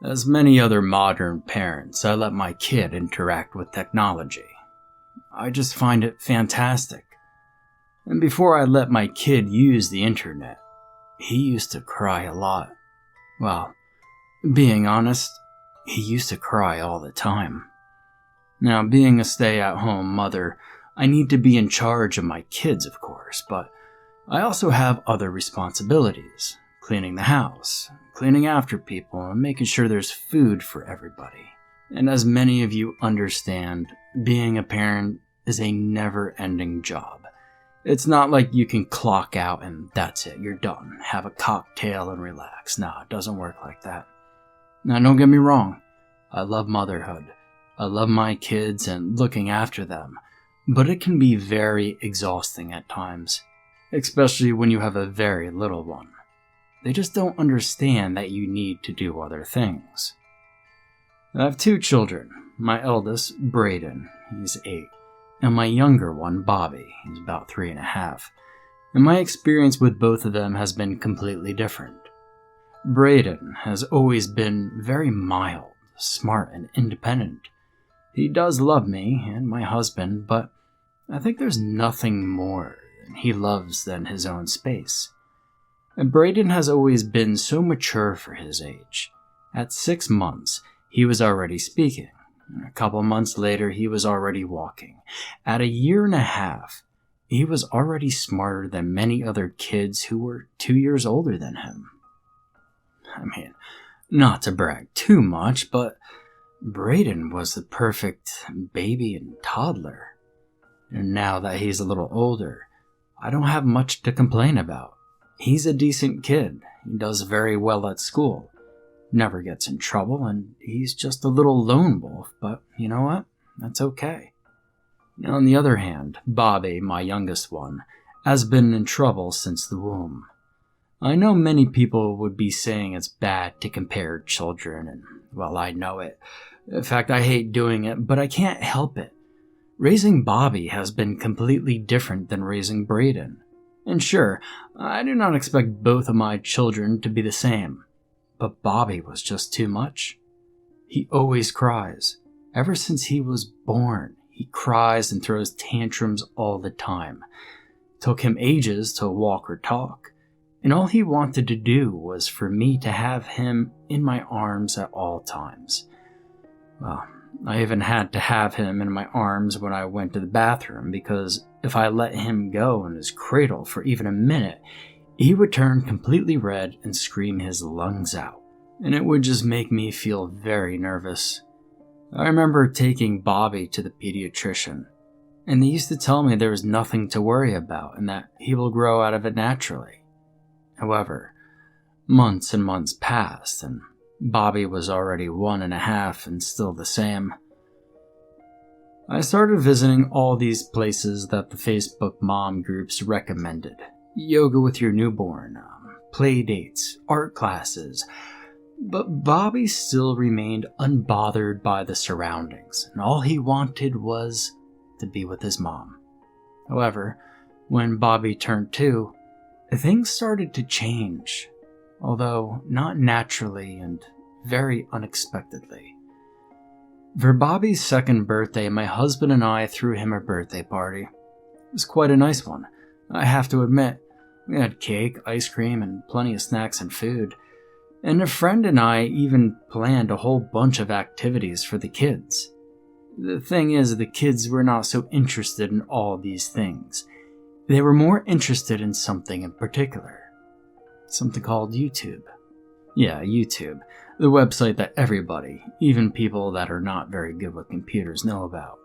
As many other modern parents, I let my kid interact with technology. I just find it fantastic. And before I let my kid use the internet, he used to cry a lot. Well, being honest, he used to cry all the time. Now, being a stay-at-home mother, I need to be in charge of my kids, of course, but I also have other responsibilities. Cleaning the house, cleaning after people, and making sure there's food for everybody. And as many of you understand, being a parent is a never-ending job. It's not like you can clock out and that's it, you're done. Have a cocktail and relax. No, it doesn't work like that. Now, don't get me wrong. I love motherhood. I love my kids and looking after them. But it can be very exhausting at times, especially when you have a very little one. They just don't understand that you need to do other things. I have 2 children. My eldest, Braden, he's 8, and my younger one, Bobby, he's about 3.5. And my experience with both of them has been completely different. Braden has always been very mild, smart, and independent. He does love me and my husband, but I think there's nothing more he loves than his own space. And Braden has always been so mature for his age. At 6 months, he was already speaking. A couple months later, he was already walking. At 1.5 years, he was already smarter than many other kids who were 2 years older than him. I mean, not to brag too much, but Braden was the perfect baby and toddler. And now that he's a little older, I don't have much to complain about. He's a decent kid. He does very well at school. Never gets in trouble, and he's just a little lone wolf, but you know what? That's okay. On the other hand, Bobby, my youngest one, has been in trouble since the womb. I know many people would be saying it's bad to compare children, and, well, I know it. In fact, I hate doing it, but I can't help it. Raising Bobby has been completely different than raising Braden. And sure, I do not expect both of my children to be the same, but Bobby was just too much. He always cries. Ever since he was born, he cries and throws tantrums all the time. It took him ages to walk or talk, and all he wanted to do was for me to have him in my arms at all times. Well, I even had to have him in my arms when I went to the bathroom, because if I let him go in his cradle for even a minute, he would turn completely red and scream his lungs out, and it would just make me feel very nervous. I remember taking Bobby to the pediatrician, and they used to tell me there was nothing to worry about and that he will grow out of it naturally. However, months and months passed, and Bobby was already 1.5 and still the same. I started visiting all these places that the Facebook mom groups recommended. Yoga with your newborn, play dates, art classes. But Bobby still remained unbothered by the surroundings, and all he wanted was to be with his mom. However, when Bobby turned 2, things started to change, although not naturally and very unexpectedly. For Bobby's 2nd birthday, my husband and I threw him a birthday party. It was quite a nice one, I have to admit. We had cake, ice cream, and plenty of snacks and food. And a friend and I even planned a whole bunch of activities for the kids. The thing is, the kids were not so interested in all these things. They were more interested in something in particular. Something called YouTube. Yeah, YouTube. The website that everybody, even people that are not very good with computers, know about.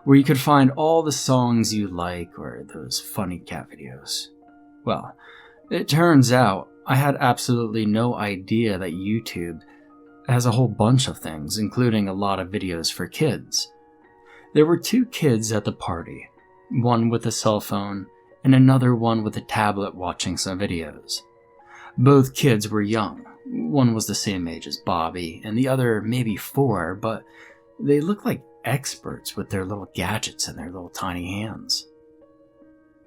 Where you could find all the songs you like or those funny cat videos. Well, it turns out I had absolutely no idea that YouTube has a whole bunch of things, including a lot of videos for kids. There were 2 kids at the party, one with a cell phone and another one with a tablet watching some videos. Both kids were young. One was the same age as Bobby, and the other maybe 4, but they looked like experts with their little gadgets in their little tiny hands.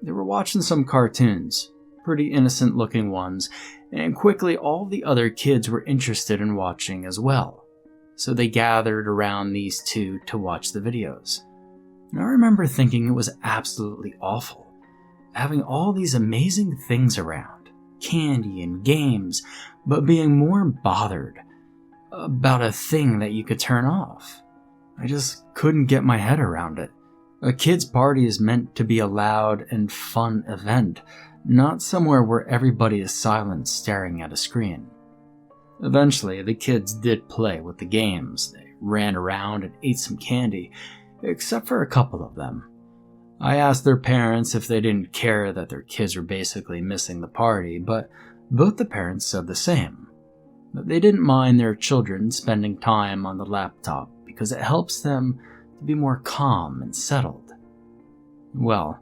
They were watching some cartoons, pretty innocent looking ones, and quickly all the other kids were interested in watching as well, so they gathered around these two to watch the videos. And I remember thinking it was absolutely awful, having all these amazing things around, candy and games, but being more bothered about a thing that you could turn off. I just couldn't get my head around it. A kid's party is meant to be a loud and fun event, not somewhere where everybody is silent staring at a screen. Eventually, the kids did play with the games. They ran around and ate some candy, except for a couple of them. I asked their parents if they didn't care that their kids were basically missing the party, but both the parents said the same. That they didn't mind their children spending time on the laptop because it helps them to be more calm and settled. Well,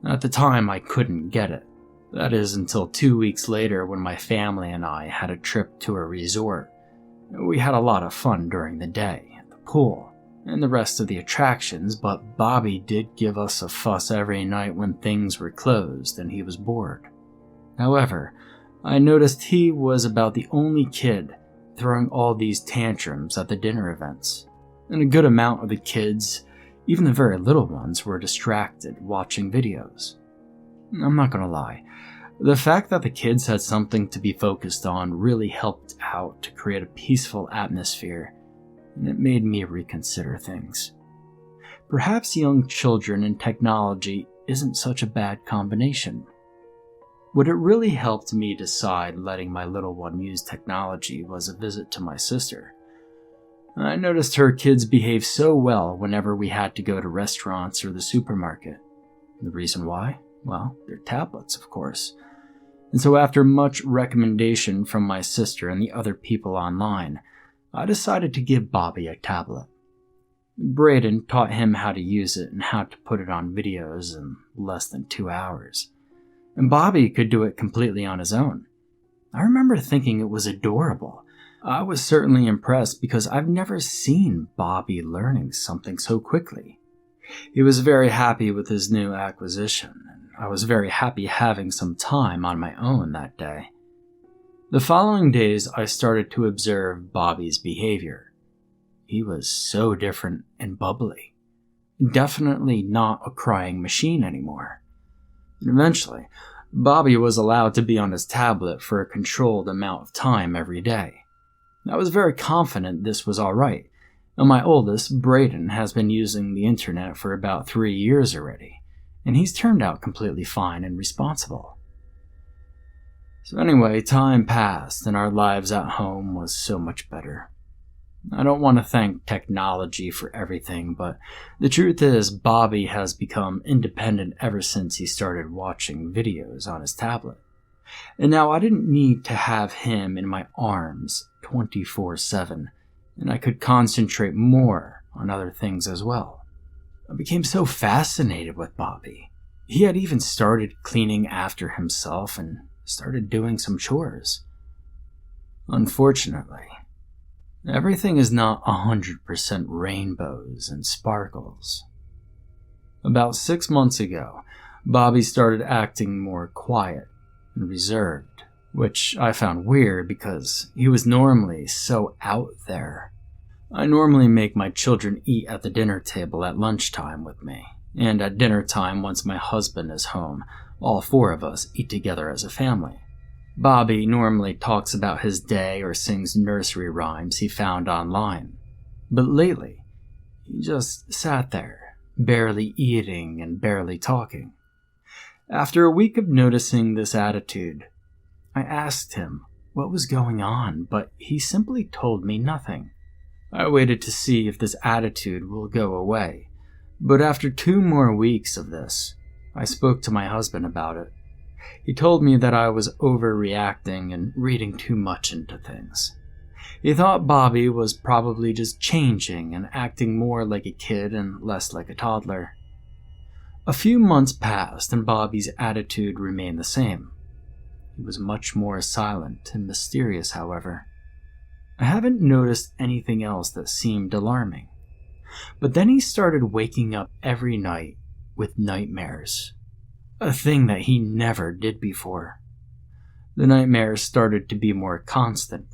at the time I couldn't get it. That is until 2 weeks later when my family and I had a trip to a resort. We had a lot of fun during the day at the pool and the rest of the attractions, but Bobby did give us a fuss every night when things were closed and he was bored. However, I noticed he was about the only kid throwing all these tantrums at the dinner events, and a good amount of the kids, even the very little ones, were distracted watching videos. I'm not gonna lie, the fact that the kids had something to be focused on really helped out to create a peaceful atmosphere, and it made me reconsider things. Perhaps young children and technology isn't such a bad combination. What it really helped me decide letting my little one use technology was a visit to my sister. I noticed her kids behave so well whenever we had to go to restaurants or the supermarket. The reason why? Well, they're tablets, of course. And so after much recommendation from my sister and the other people online, I decided to give Bobby a tablet. Braden taught him how to use it and how to put it on videos in less than 2 hours. And Bobby could do it completely on his own. I remember thinking it was adorable. I was certainly impressed because I've never seen Bobby learning something so quickly. He was very happy with his new acquisition, and I was very happy having some time on my own that day. The following days, I started to observe Bobby's behavior. He was so different and bubbly. Definitely not a crying machine anymore. And eventually, Bobby was allowed to be on his tablet for a controlled amount of time every day. I was very confident this was alright, and my oldest, Braden, has been using the internet for about 3 years already, and he's turned out completely fine and responsible. So anyway, time passed and our lives at home was so much better. I don't want to thank technology for everything, but the truth is Bobby has become independent ever since he started watching videos on his tablet. And now I didn't need to have him in my arms 24/7, and I could concentrate more on other things as well. I became so fascinated with Bobby. He had even started cleaning after himself and started doing some chores. Unfortunately, everything is not 100% rainbows and sparkles. About 6 months ago, Bobby started acting more quiet and reserved, which I found weird because he was normally so out there. I normally make my children eat at the dinner table at lunchtime with me, and at dinner time once my husband is home, all 4 of us eat together as a family. Bobby normally talks about his day or sings nursery rhymes he found online, but lately, he just sat there, barely eating and barely talking. After a week of noticing this attitude, I asked him what was going on, but he simply told me nothing. I waited to see if this attitude will go away, but after 2 more weeks of this, I spoke to my husband about it. He told me that I was overreacting and reading too much into things. He thought Bobby was probably just changing and acting more like a kid and less like a toddler. A few months passed and Bobby's attitude remained the same. He was much more silent and mysterious, however. I haven't noticed anything else that seemed alarming. But then he started waking up every night with nightmares. A thing that he never did before. The nightmares started to be more constant.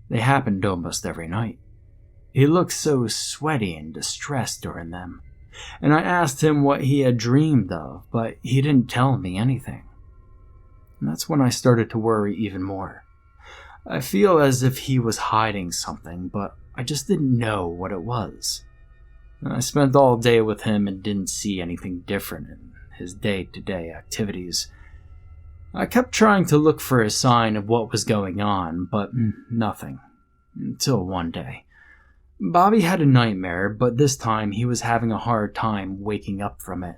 They happened almost every night. He looked so sweaty and distressed during them, and I asked him what he had dreamed of, but he didn't tell me anything. And that's when I started to worry even more. I feel as if he was hiding something, but I just didn't know what it was. I spent all day with him and didn't see anything different in his day-to-day activities. I kept trying to look for a sign of what was going on, but nothing. Until one day. Bobby had a nightmare, but this time he was having a hard time waking up from it.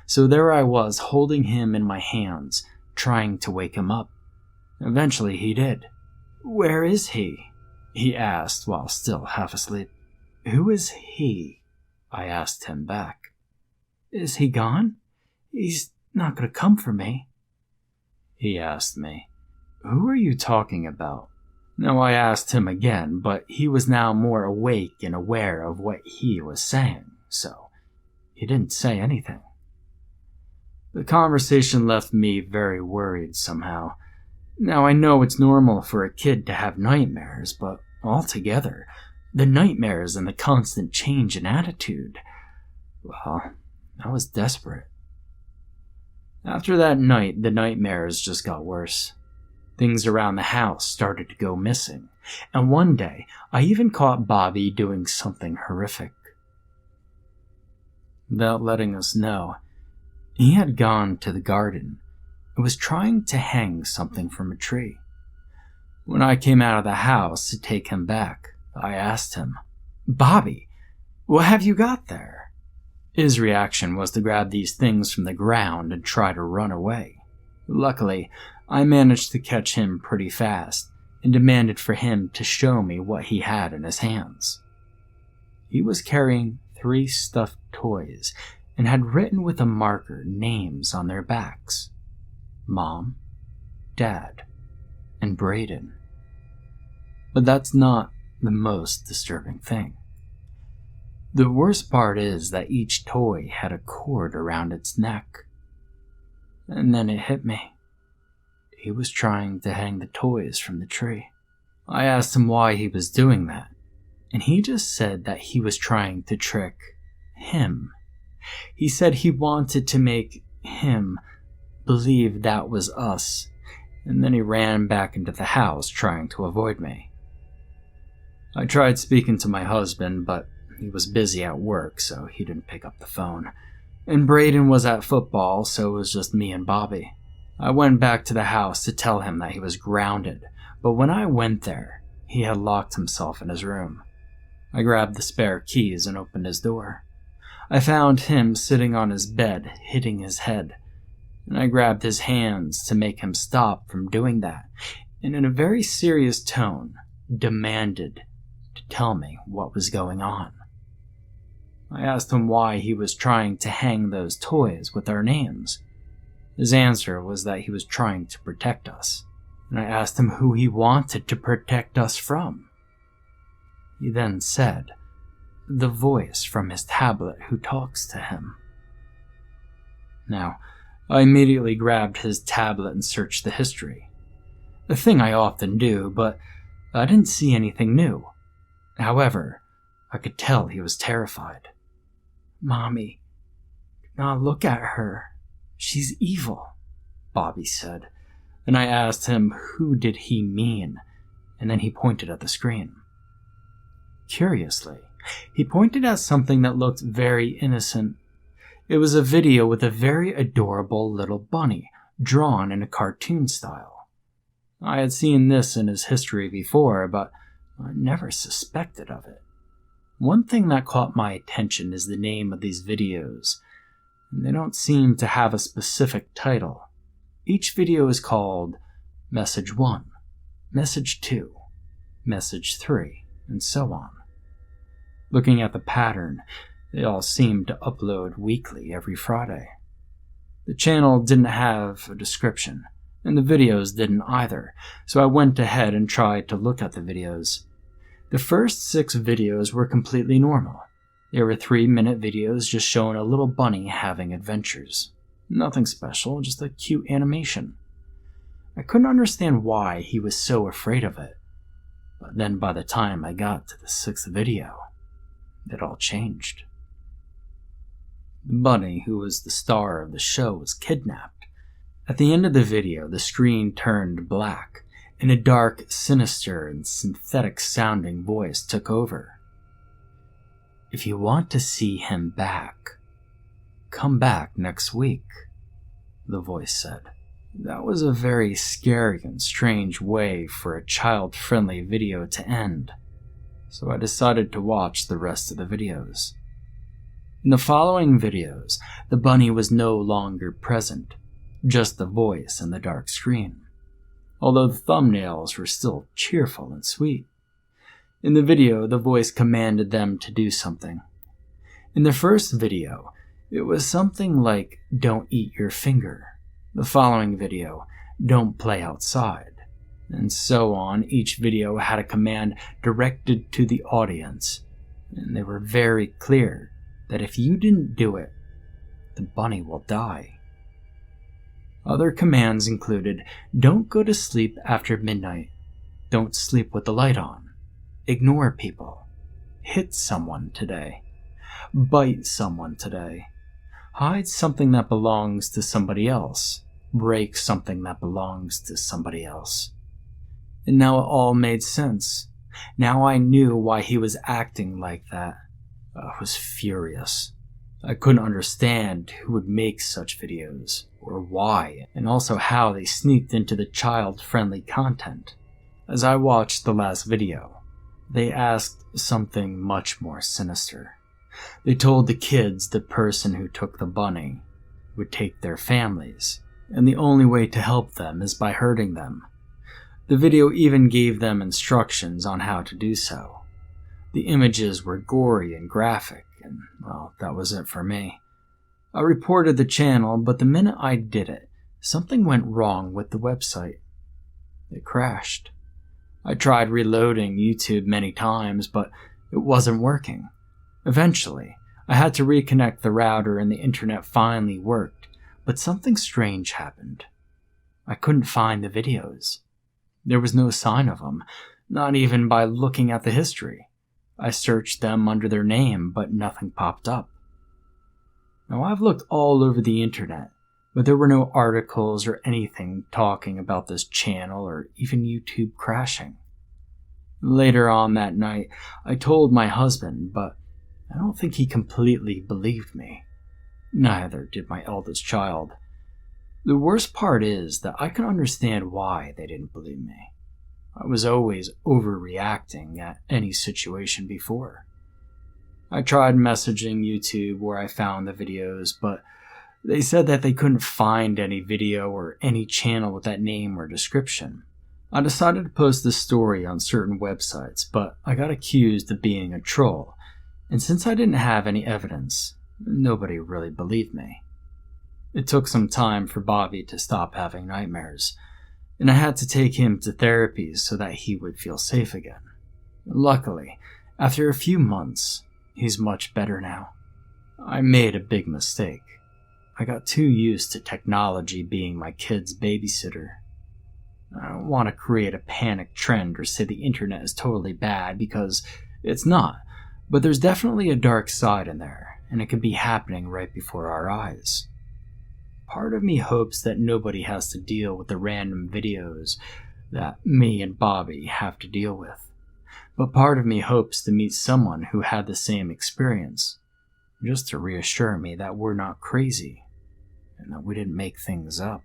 So there I was, holding him in my hands, trying to wake him up. Eventually he did. "Where is he?" he asked while still half asleep. "Who is he?" I asked him back. "Is he gone? He's not going to come for me?" He asked me. "Who are you talking about?" Now I asked him again, but he was now more awake and aware of what he was saying, so he didn't say anything. The conversation left me very worried somehow. Now I know it's normal for a kid to have nightmares, but altogether, the nightmares and the constant change in attitude, well, I was desperate. After that night, the nightmares just got worse. Things around the house started to go missing, and one day I even caught Bobby doing something horrific. Without letting us know, he had gone to the garden and was trying to hang something from a tree. When I came out of the house to take him back, I asked him, "Bobby, what have you got there?" His reaction was to grab these things from the ground and try to run away. Luckily, I managed to catch him pretty fast and demanded for him to show me what he had in his hands. He was carrying 3 stuffed toys and had written with a marker names on their backs: Mom, Dad, and Braden. But that's not the most disturbing thing. The worst part is that each toy had a cord around its neck. And then it hit me. He was trying to hang the toys from the tree. I asked him why he was doing that, and he just said that he was trying to trick him. He said he wanted to make him believe that was us, and then he ran back into the house trying to avoid me. I tried speaking to my husband, but he was busy at work, so he didn't pick up the phone. And Braden was at football, so it was just me and Bobby. I went back to the house to tell him that he was grounded, but when I went there, he had locked himself in his room. I grabbed the spare keys and opened his door. I found him sitting on his bed, hitting his head, and I grabbed his hands to make him stop from doing that, and in a very serious tone, demanded to tell me what was going on. I asked him why he was trying to hang those toys with our names. His answer was that he was trying to protect us, and I asked him who he wanted to protect us from. He then said, "The voice from his tablet who talks to him." Now, I immediately grabbed his tablet and searched the history. A thing I often do, but I didn't see anything new. However, I could tell he was terrified. "Mommy, do not look at her. She's evil," Bobby said, and I asked him who did he mean, and then he pointed at the screen. Curiously, he pointed at something that looked very innocent. It was a video with a very adorable little bunny, drawn in a cartoon style. I had seen this in his history before, but I never suspected of it. One thing that caught my attention is the name of these videos. They don't seem to have a specific title. Each video is called Message 1, Message 2, Message 3, and so on. Looking at the pattern, they all seem to upload weekly every Friday. The channel didn't have a description, and the videos didn't either, so I went ahead and tried to look at the videos. The first 6 videos were completely normal. They were 3-minute videos just showing a little bunny having adventures. Nothing special, just a cute animation. I couldn't understand why he was so afraid of it, but then by the time I got to the 6th video, it all changed. The bunny, who was the star of the show, was kidnapped. At the end of the video, the screen turned black, and a dark, sinister, and synthetic-sounding voice took over. "If you want to see him back, come back next week," the voice said. That was a very scary and strange way for a child-friendly video to end, so I decided to watch the rest of the videos. In the following videos, the bunny was no longer present, just the voice and the dark screen, although the thumbnails were still cheerful and sweet. In the video, the voice commanded them to do something. In the first video, it was something like, "Don't eat your finger." The following video, "Don't play outside," and so on. Each video had a command directed to the audience, and they were very clear that if you didn't do it, the bunny will die. Other commands included, "Don't go to sleep after midnight," "Don't sleep with the light on," "Ignore people," "Hit someone today," "Bite someone today," "Hide something that belongs to somebody else," "Break something that belongs to somebody else." And now it all made sense. Now I knew why he was acting like that. I was furious. I couldn't understand who would make such videos, or why, and also how they sneaked into the child-friendly content. As I watched the last video, they asked something much more sinister. They told the kids the person who took the bunny would take their families, and the only way to help them is by hurting them. The video even gave them instructions on how to do so. The images were gory and graphic, and, well, that was it for me. I reported the channel, but the minute I did it, something went wrong with the website. It crashed. I tried reloading YouTube many times, but it wasn't working. Eventually, I had to reconnect the router and the internet finally worked. But something strange happened. I couldn't find the videos. There was no sign of them, not even by looking at the history. I searched them under their name, but nothing popped up. Now, I've looked all over the internet, but there were no articles or anything talking about this channel or even YouTube crashing. Later on that night, I told my husband, but I don't think he completely believed me. Neither did my eldest child. The worst part is that I can understand why they didn't believe me. I was always overreacting at any situation before. I tried messaging YouTube where I found the videos, but they said that they couldn't find any video or any channel with that name or description. I decided to post this story on certain websites, but I got accused of being a troll, and since I didn't have any evidence, nobody really believed me. It took some time for Bobby to stop having nightmares, and I had to take him to therapy so that he would feel safe again. Luckily, after a few months, he's much better now. I made a big mistake. I got too used to technology being my kid's babysitter. I don't want to create a panic trend or say the internet is totally bad, because it's not, but there's definitely a dark side in there, and it could be happening right before our eyes. Part of me hopes that nobody has to deal with the random videos that me and Bobby have to deal with, but part of me hopes to meet someone who had the same experience, just to reassure me that we're not crazy, and that we didn't make things up.